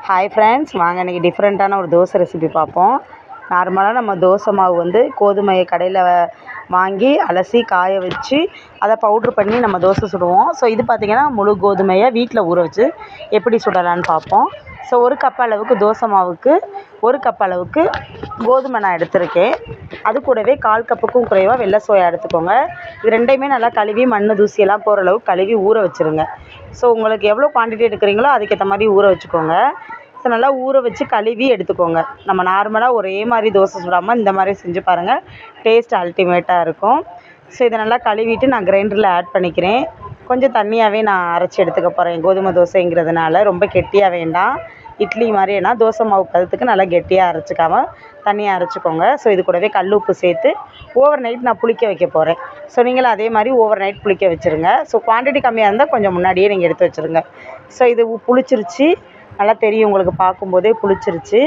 Hi friends, வாங்க இன்றைக்கி டிஃப்ரெண்ட்டான ஒரு தோசை ரெசிபி பார்ப்போம். நார்மலாக நம்ம தோசை மாவு வந்து கோதுமையை கடையில் வாங்கி அலசி காய வச்சு அதை பவுட்ரு பண்ணி நம்ம தோசை சுடுவோம். ஸோ இது பார்த்திங்கன்னா முழு கோதுமையை வீட்டில் ஊற வச்சு எப்படி சுடலான்னு பார்ப்போம். ஸோ ஒரு கப் அளவுக்கு தோசை மாவுக்கு ஒரு கப் அளவுக்கு கோதுமை நான் எடுத்திருக்கேன். அது கூடவே 1/4 கப்புக்கும் குறைவாக வெள்ளை சோயா எடுத்துக்கோங்க. இது ரெண்டையுமே நல்லா கழுவி மண் தூசியெல்லாம் போகிற அளவுக்கு கழுவி ஊற வச்சுருங்க. ஸோ உங்களுக்கு எவ்வளோ குவான்டிட்டி எடுக்கிறீங்களோ அதுக்கேற்ற மாதிரி ஊற வச்சுக்கோங்க. ஸோ நல்லா ஊற வச்சு கழுவி எடுத்துக்கோங்க. நம்ம நார்மலாக ஒரே மாதிரி தோசை சுடாமல் இந்த மாதிரி செஞ்சு பாருங்கள், டேஸ்ட் அல்டிமேட்டாக இருக்கும். ஸோ இதை நல்லா கழுவிட்டு நான் கிரைண்டரில் ஆட் பண்ணிக்கிறேன். கொஞ்சம் தண்ணியாகவே நான் அரைச்சி எடுத்துக்க போகிறேன். கோதுமை தோசைங்கிறதுனால ரொம்ப கெட்டியாக வேண்டாம். இட்லி மாதிரினா தோசை மாவு பதத்துக்கு நல்லா கெட்டியாக அரைச்சிக்காமல் தண்ணியாக அரைச்சிக்கோங்க. ஸோ இது கூடவே கல் உப்பு சேர்த்து ஓவர் நைட் நான் புளிக்க வைக்க போகிறேன். ஸோ நீங்களும் அதே மாதிரி ஓவர் நைட் புளிக்க வச்சுருங்க. ஸோ குவான்டிட்டி கம்மியாக இருந்தால் கொஞ்சம் முன்னாடியே நீங்கள் எடுத்து வச்சுருங்க. ஸோ இது புளிச்சிருச்சு, நல்லா தெரியும் உங்களுக்கு பார்க்கும்போதே புளிச்சிருச்சு.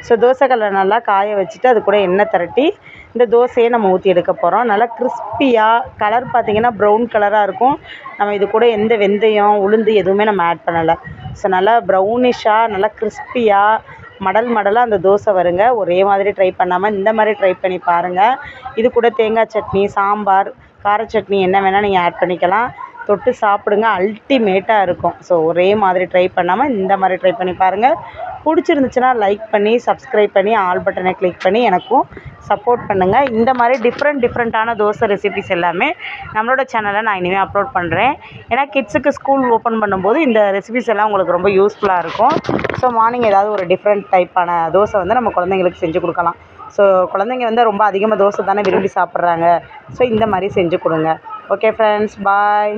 ஸோ தோசைக்கல்லை நல்லா காய வச்சுட்டு அது கூட எண்ணெய் திரட்டி இந்த தோசையை நம்ம ஊற்றி எடுக்க போகிறோம். நல்லா கிறிஸ்பியாக, கலர் பார்த்திங்கன்னா ப்ரௌன் கலராக இருக்கும். நம்ம இது கூட எந்த வெந்தயம் உளுந்து எதுவுமே நம்ம ஆட் பண்ணலை. ஸோ நல்லா ப்ரௌனிஷாக நல்லா கிறிஸ்பியாக மடலாக அந்த தோசை வருங்க. ஒரே மாதிரி ட்ரை பண்ணாமல் இந்த மாதிரி ட்ரை பண்ணி பாருங்கள். இது கூட தேங்காய் சட்னி, சாம்பார், கார சட்னி என்ன வேணால் நீங்கள் ஆட் பண்ணிக்கலாம். தொட்டு சாப்பிடுங்க, அல்டிமேட்டாக இருக்கும். ஸோ ஒரே மாதிரி ட்ரை பண்ணாமல் இந்த மாதிரி ட்ரை பண்ணி பாருங்கள். பிடிச்சிருந்துச்சுன்னா லைக் பண்ணி சப்ஸ்கிரைப் பண்ணி ஆல் பட்டனை கிளிக் பண்ணி எனக்கும் சப்போர்ட் பண்ணுங்கள். இந்த மாதிரி டிஃப்ரெண்ட்டான தோசை ரெசிபிஸ் எல்லாமே நம்மளோட சேனலில் நான் இனிமேல் அப்லோட் பண்ணுறேன். ஏன்னா கிட்ஸுக்கு ஸ்கூல் ஓப்பன் பண்ணும்போது இந்த ரெசிபிஸ் எல்லாம் உங்களுக்கு ரொம்ப யூஸ்ஃபுல்லாக இருக்கும். ஸோ மார்னிங் ஏதாவது ஒரு டிஃப்ரெண்ட் டைப்பான தோசை வந்து நம்ம குழந்தைங்களுக்கு செஞ்சு கொடுக்கலாம். ஸோ குழந்தைங்க வந்து ரொம்ப அதிகமாக தோசை தானே விரும்பி சாப்பிட்றாங்க. ஸோ இந்த மாதிரி செஞ்சு கொடுங்க. ஓகே ஃப்ரெண்ட்ஸ், பாய்.